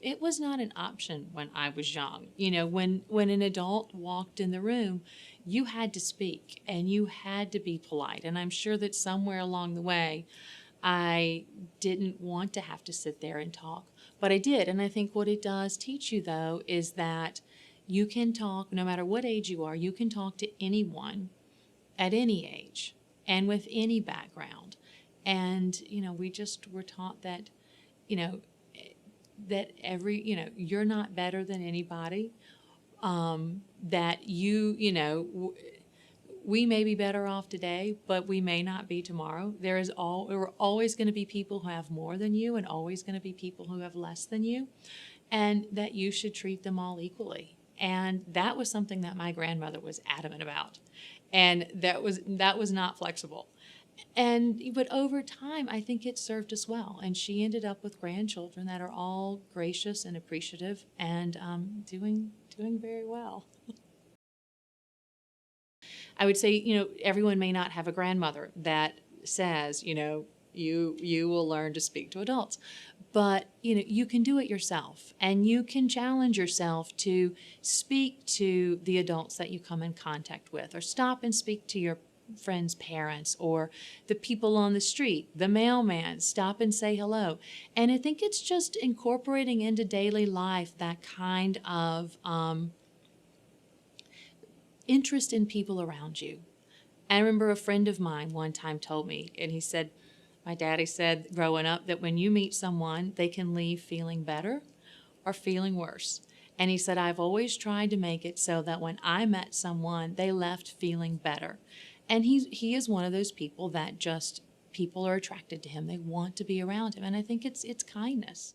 It was not an option when I was young. You know, when an adult walked in the room, you had to speak and you had to be polite. And I'm sure that somewhere along the way, I didn't want to have to sit there and talk, but I did. And I think what it does teach you, though, is that you can talk no matter what age you are, you can talk to anyone at any age and with any background. And, you know, we just were taught that, you know, you're not better than anybody, that we may be better off today, but we may not be tomorrow. There are always going to be people who have more than you and always going to be people who have less than you, and that you should treat them all equally. And that was something that my grandmother was adamant about. And that was not flexible. But over time, I think it served us well. And she ended up with grandchildren that are all gracious and appreciative and doing very well. I would say, everyone may not have a grandmother that says, you will learn to speak to adults. But, you can do it yourself, and you can challenge yourself to speak to the adults that you come in contact with, or stop and speak to your friends' parents, or the people on the street, the mailman, stop and say hello. And I think it's just incorporating into daily life that kind of interest in people around you. I remember a friend of mine one time told me, and he said, my daddy said growing up that when you meet someone, they can leave feeling better or feeling worse. And he said, I've always tried to make it so that when I met someone, they left feeling better. And he is one of those people that just, people are attracted to him. They want to be around him. And I think it's kindness.